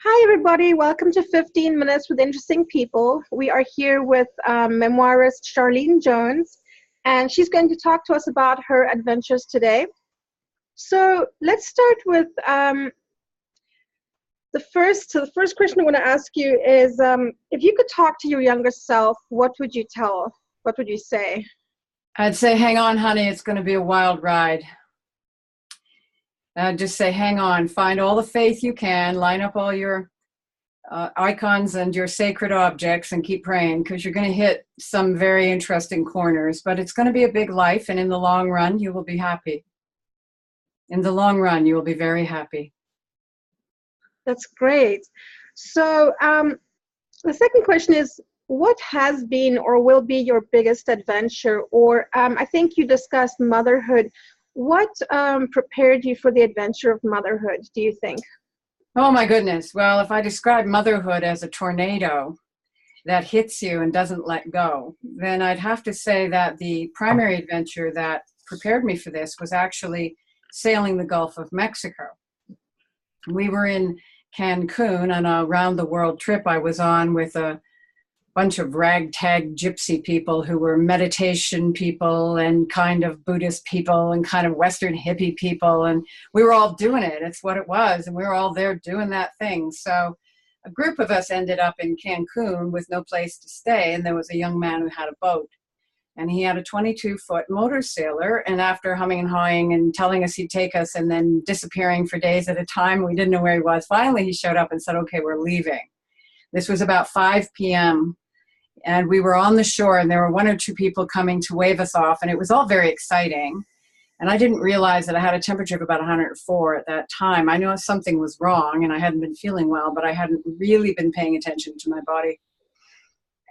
Hi, everybody. Welcome to 15 Minutes with Interesting People. We are here with memoirist Charlene Jones, and she's going to talk to us about her adventures today. So let's start with the first question I want to ask you is, if you could talk to your younger self, what would you tell? What would you say? I'd say, hang on, honey, it's going to be a wild ride. Just say, hang on, find all the faith you can, line up all your icons and your sacred objects and keep praying, because you're going to hit some very interesting corners, but it's going to be a big life, and in the long run, you will be happy. In the long run, you will be very happy. That's great. So the second question is, what has been or will be your biggest adventure? Or I think you discussed motherhood. What prepared you for the adventure of motherhood, do you think? Oh my goodness. Well, if I describe motherhood as a tornado that hits you and doesn't let go, then I'd have to say that the primary adventure that prepared me for this was actually sailing the Gulf of Mexico. We were in Cancun on a round the world trip I was on with a bunch of ragtag gypsy people who were meditation people and kind of Buddhist people and kind of Western hippie people. And we were all doing it. It's what it was. And we were all there doing that thing. So a group of us ended up in Cancun with no place to stay. And there was a young man who had a boat. And he had a 22-foot motor sailor. And after humming and hawing and telling us he'd take us and then disappearing for days at a time, we didn't know where he was. Finally, he showed up and said, okay, we're leaving. This was about 5 p.m. And we were on the shore, and there were one or two people coming to wave us off, and it was all very exciting. And I didn't realize that I had a temperature of about 104 at that time. I knew something was wrong, and I hadn't been feeling well, but I hadn't really been paying attention to my body.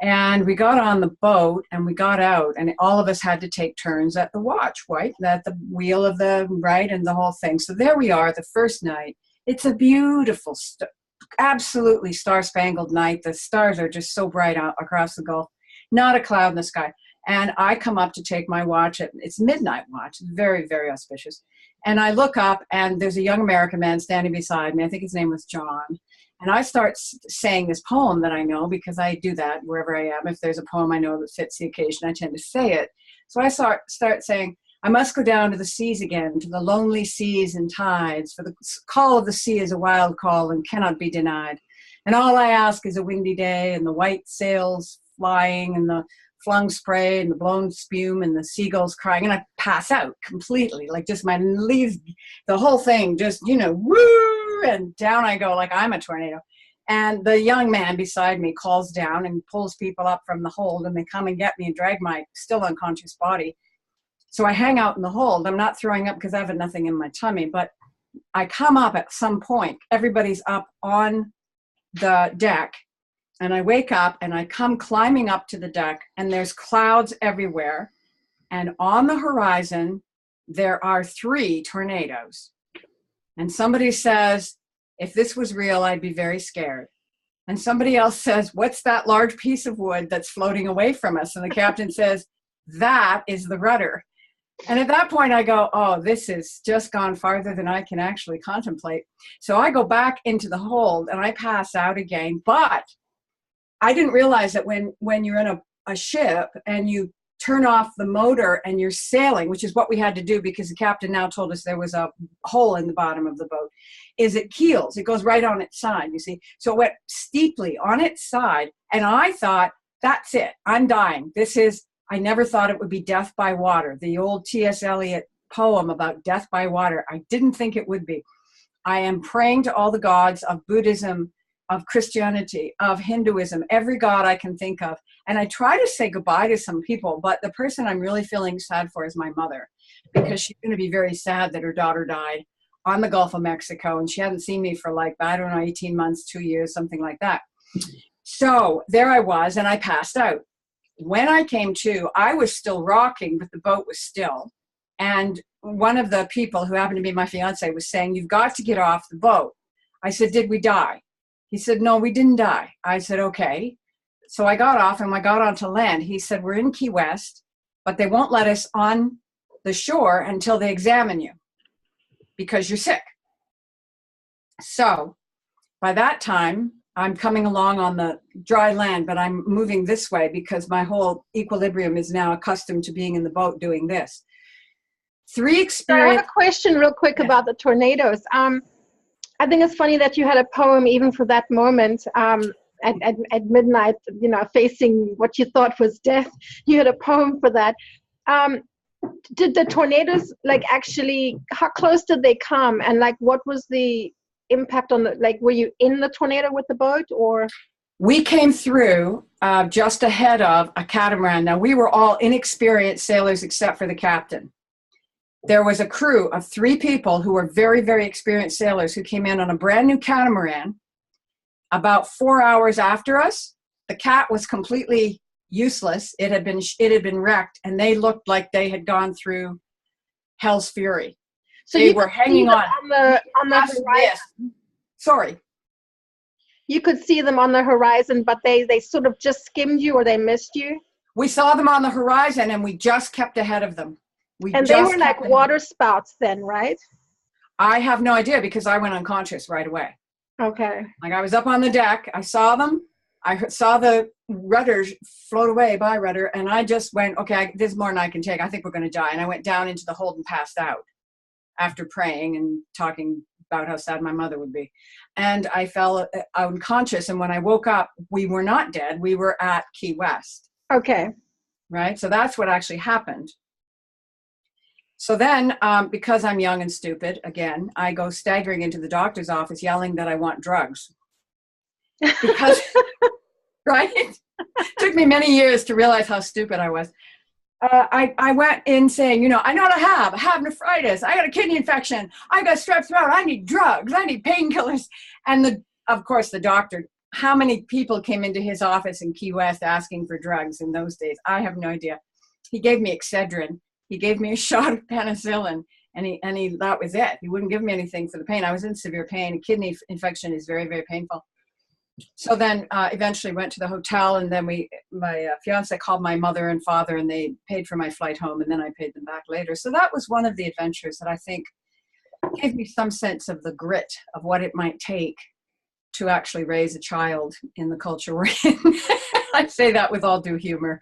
And we got on the boat, and we got out, and all of us had to take turns at the watch, right? At the wheel of the right and the whole thing. So there we are the first night. It's a beautiful absolutely star-spangled night. The stars are just so bright out across the Gulf, not a cloud in the sky. And I come up to take my watch. It's midnight watch, very, very auspicious. And I look up, and there's a young American man standing beside me. I think his name was John. And I start saying this poem that I know, because I do that wherever I am. If there's a poem I know that fits the occasion, I tend to say it. So I start saying, I must go down to the seas again, to the lonely seas and tides, for the call of the sea is a wild call and cannot be denied. And all I ask is a windy day and the white sails flying and the flung spray and the blown spume and the seagulls crying. And I pass out completely, like just my leaves, the whole thing, just, woo, and down I go like I'm a tornado. And the young man beside me calls down and pulls people up from the hold, and they come and get me and drag my still unconscious body. So I hang out in the hold. I'm not throwing up because I have nothing in my tummy, but I come up at some point. Everybody's up on the deck, and I wake up and I come climbing up to the deck, and there's clouds everywhere. And on the horizon, there are 3 tornadoes. And somebody says, if this was real, I'd be very scared. And somebody else says, what's that large piece of wood that's floating away from us? And the captain says, that is the rudder. And at that point I go, oh, this has just gone farther than I can actually contemplate. So I go back into the hold and I pass out again. But I didn't realize that when you're in a ship and you turn off the motor and you're sailing, which is what we had to do because the captain now told us there was a hole in the bottom of the boat, is it keels. It goes right on its side, you see. So it went steeply on its side. And I thought, that's it. I'm dying. I never thought it would be death by water, the old T.S. Eliot poem about death by water. I didn't think it would be. I am praying to all the gods of Buddhism, of Christianity, of Hinduism, every god I can think of. And I try to say goodbye to some people, but the person I'm really feeling sad for is my mother, because she's going to be very sad that her daughter died on the Gulf of Mexico, and she hadn't seen me for 18 months, 2 years, something like that. So there I was, and I passed out. When I came to, I was still rocking, but the boat was still. And one of the people who happened to be my fiance was saying, you've got to get off the boat. I said, did we die? He said, no, we didn't die. I said, okay. So I got off and I got onto land. He said, we're in Key West, but they won't let us on the shore until they examine you because you're sick. So by that time, I'm coming along on the dry land, but I'm moving this way because my whole equilibrium is now accustomed to being in the boat doing this. So I have a question real quick about the tornadoes. I think it's funny that you had a poem even for that moment at midnight, you know, facing what you thought was death. You had a poem for that. Did the tornadoes, like, actually, how close did they come? And, like, what was the impact on the, like, were you in the tornado with the boat, or? We came through just ahead of a catamaran. Now, we were all inexperienced sailors except for the captain. There was a crew of 3 people who were very, very experienced sailors who came in on a brand new catamaran about 4 hours after us. The cat was completely useless. It had been wrecked, and they looked like they had gone through hell's fury. So they were hanging on the horizon. Sorry. You could see them on the horizon, but they sort of just skimmed you, or they missed you? We saw them on the horizon, and we just kept ahead of them. And they were like water spouts then, right? I have no idea because I went unconscious right away. Okay. Like, I was up on the deck. I saw them. I saw the rudders float away by rudder, and I just went, okay, there's more than I can take. I think we're going to die. And I went down into the hold and passed out after praying and talking about how sad my mother would be. And I fell unconscious. And when I woke up, we were not dead. We were at Key West. Okay. Right? So that's what actually happened. So then, because I'm young and stupid, again, I go staggering into the doctor's office yelling that I want drugs. Because, right? It took me many years to realize how stupid I was. I went in saying, you know, I know what I have nephritis, I got a kidney infection, I got strep throat, I need drugs, I need painkillers. And of course, the doctor, how many people came into his office in Key West asking for drugs in those days? I have no idea. He gave me Excedrin. He gave me a shot of penicillin, and that was it. He wouldn't give me anything for the pain. I was in severe pain. A kidney infection is very, very painful. So then eventually went to the hotel, and then my fiance called my mother and father, and they paid for my flight home, and then I paid them back later. So that was one of the adventures that I think gave me some sense of the grit of what it might take to actually raise a child in the culture we're in. I say that with all due humor.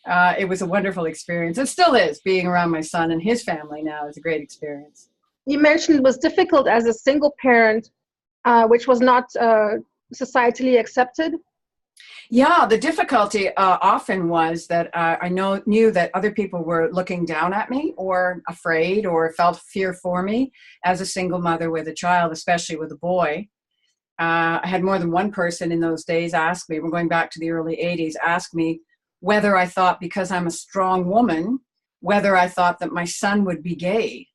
It was a wonderful experience. It still is. Being around my son and his family now is a great experience. You mentioned it was difficult as a single parent, which was not societally accepted. Yeah, the difficulty often was that I knew that other people were looking down at me or afraid or felt fear for me as a single mother with a child, especially with a boy. I had more than one person in those days ask me, we're going back to the early 80s, ask me whether I thought, because I'm a strong woman, whether I thought that my son would be gay.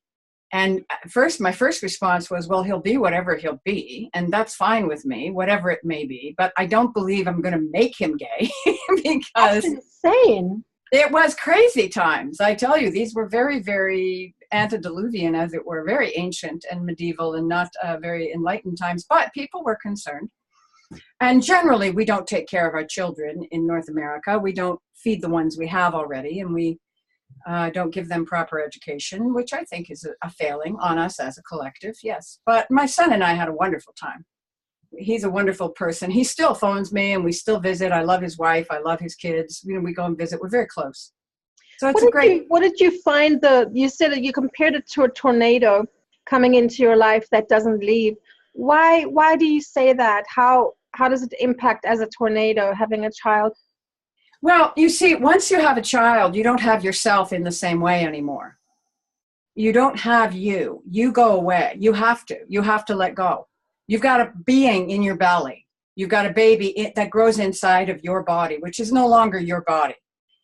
And my first response was, well, he'll be whatever he'll be, and that's fine with me, whatever it may be, but I don't believe I'm going to make him gay because that's insane. It was crazy times. I tell you, these were very, very antediluvian, as it were, very ancient and medieval and not very enlightened times, but people were concerned. And generally, we don't take care of our children in North America. We don't feed the ones we have already, and we don't give them proper education, which I think is a failing on us as a collective, yes. But my son and I had a wonderful time. He's a wonderful person. He still phones me, and we still visit. I love his wife. I love his kids. You know, we go and visit. We're very close. So it's what did you find you said that you compared it to a tornado coming into your life that doesn't leave. Why do you say that? How does it impact as a tornado, having a child? Well, you see, once you have a child, you don't have yourself in the same way anymore. You don't have you. You go away. You have to let go. You've got a being in your belly. You've got a baby that grows inside of your body, which is no longer your body.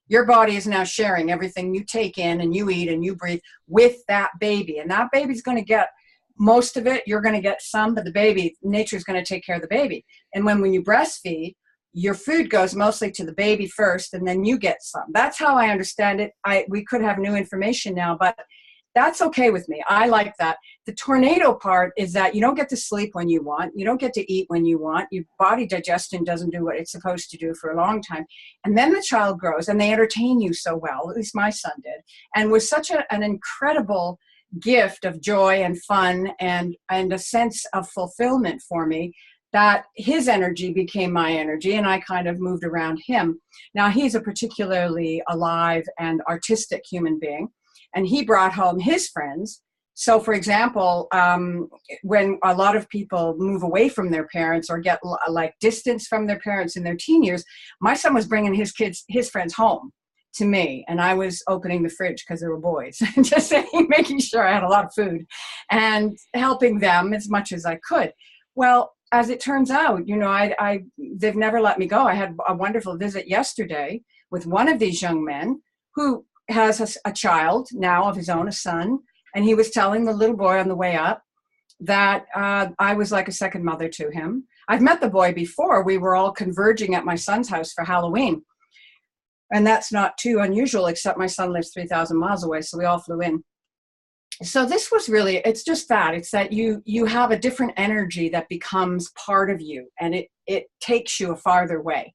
Your body is now sharing everything you take in and you eat and you breathe with that baby. And that baby's going to get most of it. You're going to get some, but the baby, nature's going to take care of the baby. And when you breastfeed, your food goes mostly to the baby first, and then you get some. That's how I understand it. We could have new information now, but that's okay with me. I like that. The tornado part is that you don't get to sleep when you want. You don't get to eat when you want. Your body digestion doesn't do what it's supposed to do for a long time. And then the child grows, and they entertain you so well, at least my son did, and was such an incredible gift of joy and fun and a sense of fulfillment for me that his energy became my energy, and I kind of moved around him. Now, he's a particularly alive and artistic human being, and he brought home his friends. So, for example, when a lot of people move away from their parents or get like distance from their parents in their teen years, my son was bringing his friends home to me, and I was opening the fridge because there were boys, just saying, making sure I had a lot of food and helping them as much as I could. Well, as it turns out, you know, they've never let me go. I had a wonderful visit yesterday with one of these young men who has a child now of his own, a son, and he was telling the little boy on the way up that I was like a second mother to him. I've met the boy before. We were all converging at my son's house for Halloween. And that's not too unusual, except my son lives 3,000 miles away, so we all flew in. So this was really, it's just that. It's that you have a different energy that becomes part of you, and it takes you a farther way.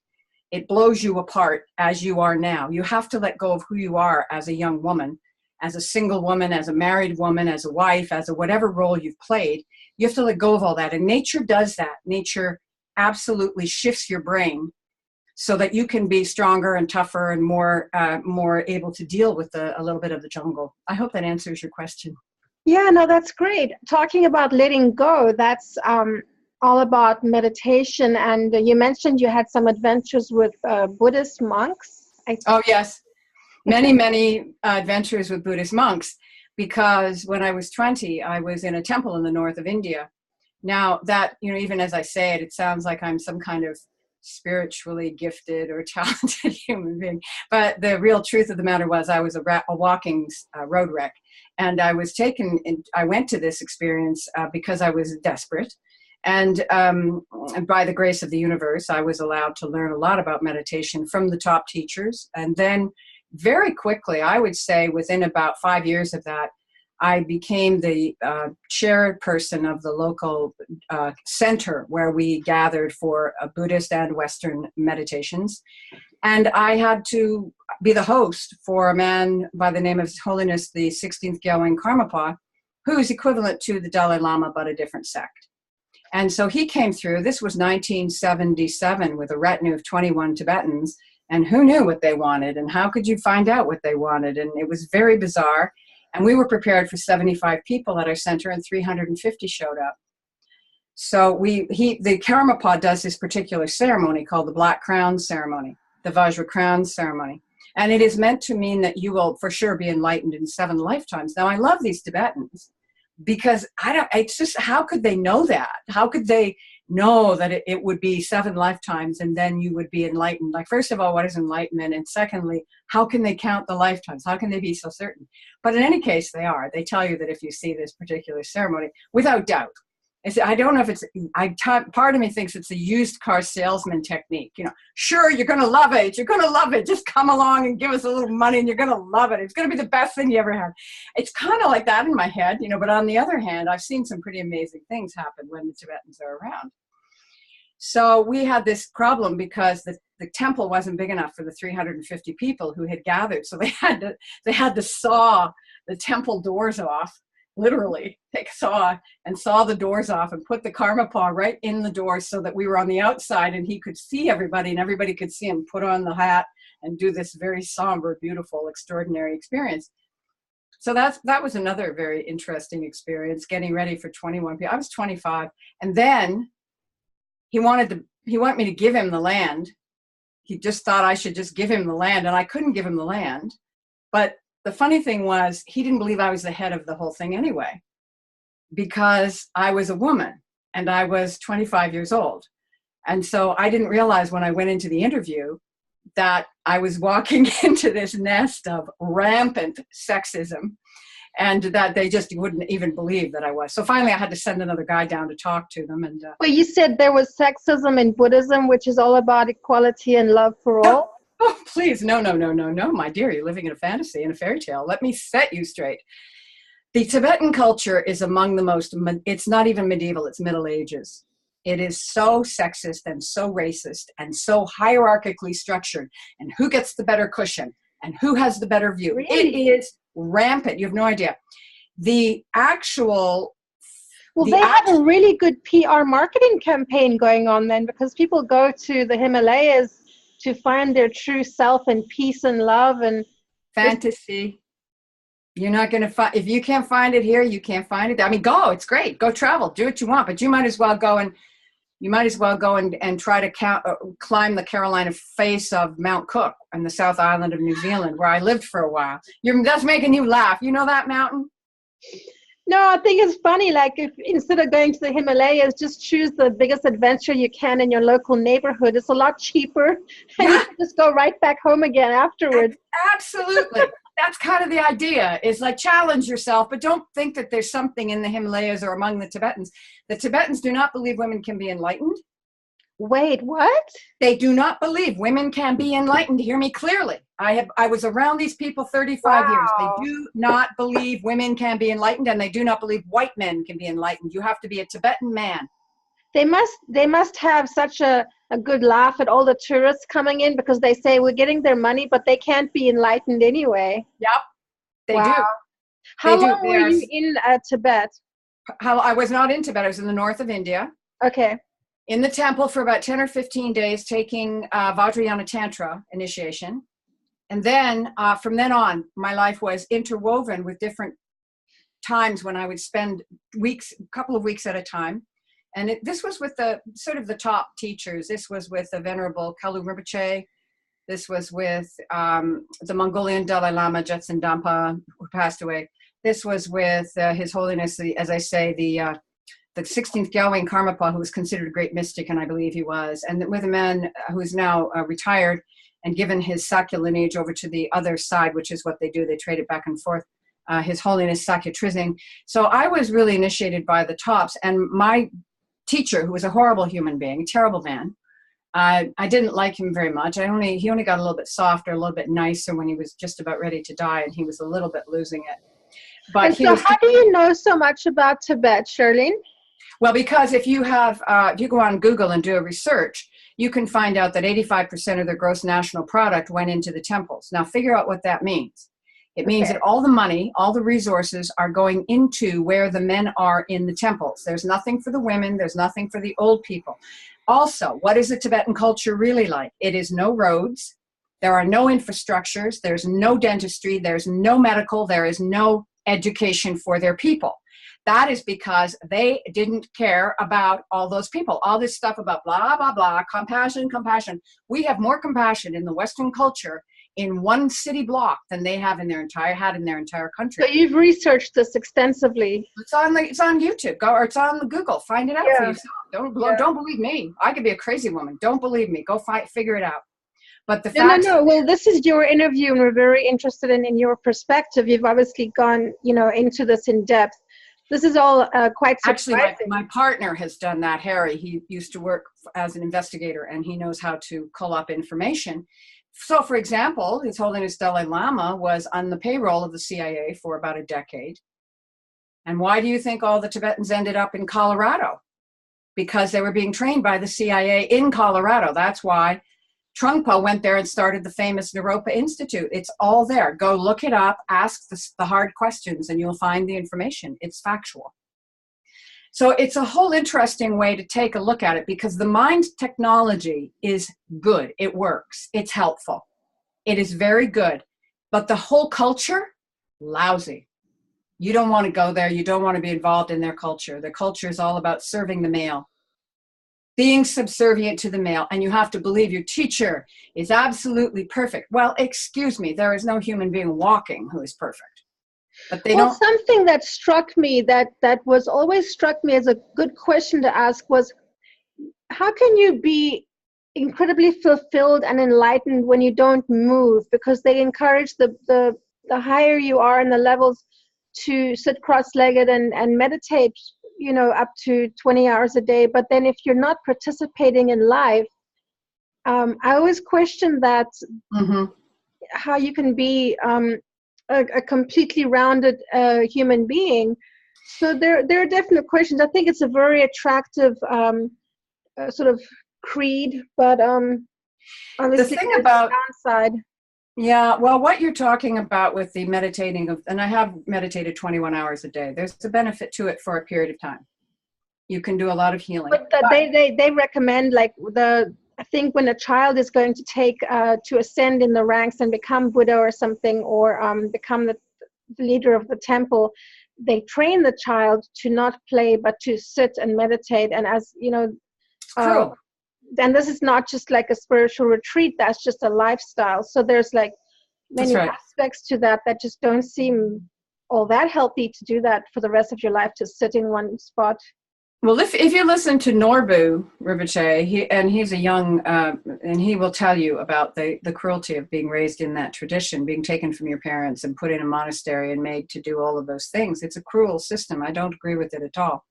It blows you apart as you are now. You have to let go of who you are as a young woman, as a single woman, as a married woman, as a wife, as a whatever role you've played. You have to let go of all that. And nature does that. Nature absolutely shifts your brain so that you can be stronger and tougher and more able to deal with a little bit of the jungle. I hope that answers your question. Yeah, no, that's great. Talking about letting go, that's all about meditation. And you mentioned you had some adventures with Buddhist monks. Oh, yes. Many adventures with Buddhist monks, because when I was 20, I was in a temple in the north of India. Now that, you know, even as I say it, it sounds like I'm some kind of spiritually gifted or talented human being. But the real truth of the matter was I was a walking road wreck. And I was I went to this experience because I was desperate. And by the grace of the universe, I was allowed to learn a lot about meditation from the top teachers. And then very quickly, I would say within about 5 years of that, I became the chairperson of the local center where we gathered for Buddhist and Western meditations. And I had to be the host for a man by the name of His Holiness the 16th Gyalwang Karmapa, who is equivalent to the Dalai Lama, but a different sect. And so he came through. This was 1977 with a retinue of 21 Tibetans. And who knew what they wanted? And how could you find out what they wanted? And it was very bizarre. And we were prepared for 75 people at our center, and 350 showed up. So the Karmapa does this particular ceremony called the Black Crown Ceremony, the Vajra Crown Ceremony. And it is meant to mean that you will for sure be enlightened in 7 lifetimes. Now, I love these Tibetans because it's just, how could they know that? How could they know that it would be 7 lifetimes and then you would be enlightened? Like, first of all, what is enlightenment? And secondly, how can they count the lifetimes? How can they be so certain? But in any case, they are. They tell you that if you see this particular ceremony, without doubt. I don't know if it's, part of me thinks it's a used car salesman technique. You know, sure, you're going to love it. You're going to love it. Just come along and give us a little money and you're going to love it. It's going to be the best thing you ever had. It's kind of like that in my head, you know, but on the other hand, I've seen some pretty amazing things happen when the Tibetans are around. So we had this problem because the temple wasn't big enough for the 350 people who had gathered. So they had to saw the temple doors off. Literally take a saw and saw the doors off and put the Karmapa right in the doors so that we were on the outside and he could see everybody and everybody could see him put on the hat and do this very somber, beautiful, extraordinary experience. So that was another very interesting experience, getting ready for 21 people. I was 25. And then he wanted me to give him the land. He just thought I should just give him the land, and I couldn't give him the land. But the funny thing was, he didn't believe I was the head of the whole thing anyway, because I was a woman and I was 25 years old. And so I didn't realize when I went into the interview that I was walking into this nest of rampant sexism and that they just wouldn't even believe that I was. So finally I had to send another guy down to talk to them. And well, you said there was sexism in Buddhism, which is all about equality and love for all. Oh, please, no, my dear, you're living in a fantasy, in a fairy tale. Let me set you straight. The Tibetan culture is among the most, it's not even medieval, it's Middle Ages. It is so sexist and so racist and so hierarchically structured. And who gets the better cushion? And who has the better view? Really? It is rampant. You have no idea. The actual Well, they have a really good PR marketing campaign going on then, because people go to the Himalayas to find their true self and peace and love and fantasy. You're not going to find, if you can't find it here, you can't find it. I mean, go, it's great. Go travel, do what you want, but you might as well go and try to climb the Carolina face of Mount Cook on the South Island of New Zealand, where I lived for a while. That's making you laugh. You know that mountain? No, I think it's funny, like if instead of going to the Himalayas, just choose the biggest adventure you can in your local neighborhood. It's a lot cheaper, and you can just go right back home again afterwards. Absolutely. That's kind of the idea, is like challenge yourself, but don't think that there's something in the Himalayas or among the Tibetans. The Tibetans do not believe women can be enlightened. Wait, what? They do not believe women can be enlightened. Hear me clearly. I was around these people 35 years. They do not believe women can be enlightened, and they do not believe white men can be enlightened. You have to be a Tibetan man. They must have such a good laugh at all the tourists coming in, because they say we're getting their money, but they can't be enlightened anyway. Yep, they do. How long were you in Tibet? I was not in Tibet. I was in the north of India. Okay. In the temple for about 10 or 15 days, taking Vajrayana Tantra initiation. And then from then on, my life was interwoven with different times when I would spend a couple of weeks at a time. And this was with the sort of the top teachers. This was with the Venerable Kalu Rinpoche. This was with the Mongolian Dalai Lama, Jetsun Dampa, who passed away. This was with His Holiness, as I say, the 16th Gyalwang Karmapa, who was considered a great mystic, and I believe he was. And with a man who is now retired and given his Sakya lineage over to the other side, which is what they do. They trade it back and forth. His Holiness Sakya Trizing. So I was really initiated by the tops. And my teacher, who was a horrible human being, a terrible man, I didn't like him very much. He only got a little bit softer, a little bit nicer when he was just about ready to die, and he was a little bit losing it. But and so how do you know so much about Tibet, Charlene? Well, because if you go on Google and do a research, you can find out that 85% of their gross national product went into the temples. Now, figure out what that means. It means that all the money, all the resources are going into where the men are in the temples. There's nothing for the women. There's nothing for the old people. Also, what is the Tibetan culture really like? It is no roads. There are no infrastructures. There's no dentistry. There's no medical. There is no education for their people. That is because they didn't care about all those people. All this stuff about blah, blah, blah, compassion. We have more compassion in the Western culture in one city block than they have in their entire country. So you've researched this extensively. It's on YouTube. Or it's on Google. Find it out for yourself. Don't believe me. I could be a crazy woman. Don't believe me. Go figure it out. But the fact. No. Well, this is your interview, and we're very interested in your perspective. You've obviously gone, into this in depth. This is all quite surprising. Actually, my partner has done that, Harry. He used to work as an investigator, and he knows how to call up information. So, for example, His Holiness Dalai Lama was on the payroll of the CIA for about a decade. And why do you think all the Tibetans ended up in Colorado? Because they were being trained by the CIA in Colorado. That's why Trungpa went there and started the famous Naropa Institute. It's all there. Go look it up, ask the hard questions, and you'll find the information. It's factual. So it's a whole interesting way to take a look at it, because the mind technology is good. It works. It's helpful. It is very good. But the whole culture, lousy. You don't want to go there. You don't want to be involved in their culture. Their culture is all about serving the male, being subservient to the male, and you have to believe your teacher is absolutely perfect. Well, excuse me, there is no human being walking who is perfect. But something that struck me, that was always struck me as a good question to ask was, how can you be incredibly fulfilled and enlightened when you don't move? Because they encourage the higher you are in the levels to sit cross-legged and meditate, up to 20 hours a day. But then if you're not participating in life, I always question that, how you can be a completely rounded human being. So there are definite questions. I think it's a very attractive sort of creed, but obviously the thing about downside. Yeah, well, what you're talking about with the meditating and I have meditated 21 hours a day, there's a benefit to it for a period of time. You can do a lot of healing. But they recommend, like, I think when a child is going to take to ascend in the ranks and become Buddha or something, or become the leader of the temple, they train the child to not play but to sit and meditate. And as you know, True. and this is not just like a spiritual retreat, that's just a lifestyle. So there's like many aspects to that just don't seem all that healthy to do that for the rest of your life, to sit in one spot. Well, if you listen to Norbu Rinpoche, he's a young, and he will tell you about the cruelty of being raised in that tradition, being taken from your parents and put in a monastery and made to do all of those things. It's a cruel system. I don't agree with it at all.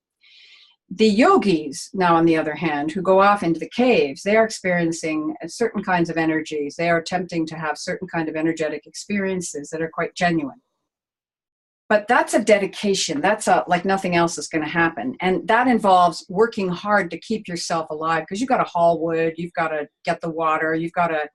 The yogis, now on the other hand, who go off into the caves, they are experiencing certain kinds of energies. They are attempting to have certain kind of energetic experiences that are quite genuine. But that's a dedication. That's like nothing else is going to happen. And that involves working hard to keep yourself alive, because you've got to haul wood, you've got to get the water, you've got to,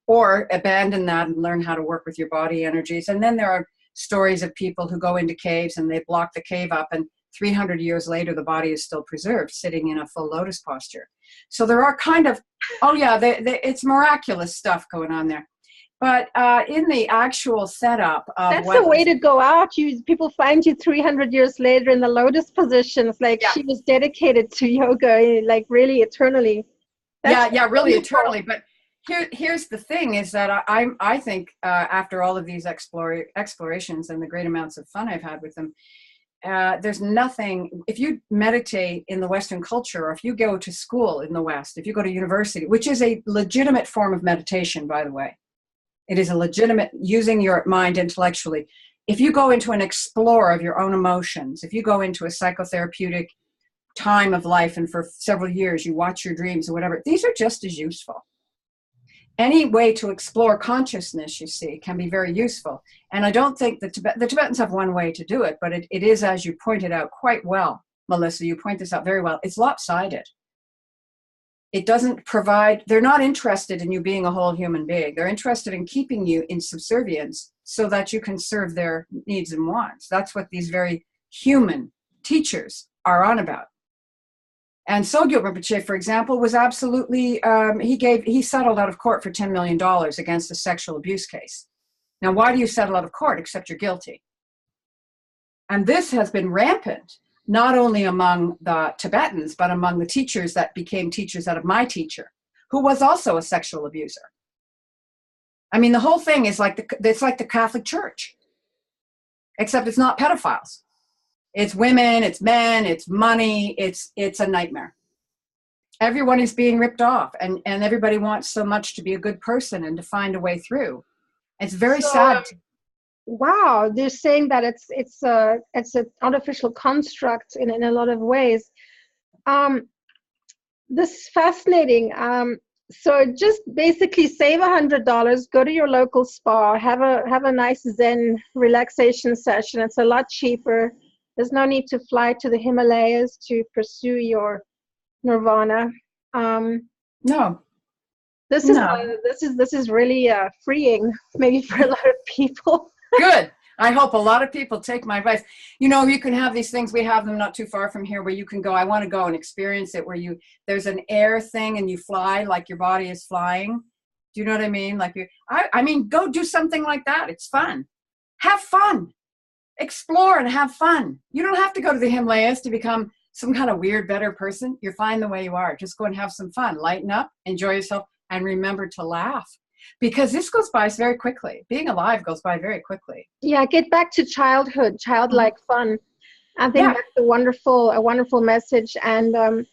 or abandon that and learn how to work with your body energies. And then there are stories of people who go into caves and they block the cave up, and 300 years later, the body is still preserved, sitting in a full lotus posture. So there are kind of, it's miraculous stuff going on there. But in the actual setup of that's the way to go out. People find you 300 years later in the lotus positions, like she was dedicated to yoga, like really eternally. That's really eternally. But here's the thing: is that I think after all of these explorations and the great amounts of fun I've had with them, there's nothing. If you meditate in the Western culture, or if you go to school in the West, if you go to university, which is a legitimate form of meditation, by the way. It is a legitimate using your mind intellectually. If you go into an explore of your own emotions, if you go into a psychotherapeutic time of life and for several years you watch your dreams or whatever, these are just as useful. Any way to explore consciousness, you see, can be very useful. And I don't think the Tibetans have one way to do it, but it is, as you pointed out quite well, Melissa, you point this out very well, it's lopsided. It doesn't provide, they're not interested in you being a whole human being. They're interested in keeping you in subservience so that you can serve their needs and wants. That's what these very human teachers are on about. And Sogyal Rinpoche, for example, was absolutely, he settled out of court for $10 million against a sexual abuse case. Now, why do you settle out of court except you're guilty? And this has been rampant, not only among the Tibetans, but among the teachers that became teachers out of my teacher, who was also a sexual abuser. I mean, the whole thing is it's like the Catholic Church, except it's not pedophiles. It's women, it's men, it's money, it's a nightmare. Everyone is being ripped off, and everybody wants so much to be a good person and to find a way through. It's very sad. Wow, they're saying that it's an artificial construct in a lot of ways. This is fascinating. So just basically save $100, go to your local spa, have a nice Zen relaxation session. It's a lot cheaper. There's no need to fly to the Himalayas to pursue your nirvana. No. This is really freeing, maybe for a lot of people. Good. I hope a lot of people take my advice. You know, you can have these things. We have them not too far from here where you can go. I want to go and experience it, where there's an air thing and you fly like your body is flying. Do you know what I mean? Like I mean, go do something like that. It's fun. Have fun. Explore and have fun. You don't have to go to the Himalayas to become some kind of weird, better person. You're fine the way you are. Just go and have some fun. Lighten up, enjoy yourself, and remember to laugh. Because this goes by very quickly. Being alive goes by very quickly. Yeah, get back to childhood, childlike fun. I think that's a wonderful message. And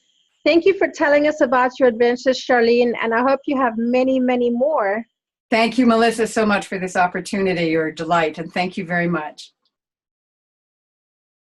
thank you for telling us about your adventures, Charlene. And I hope you have many, many more. Thank you, Melissa, so much for this opportunity. You're a delight. And thank you very much.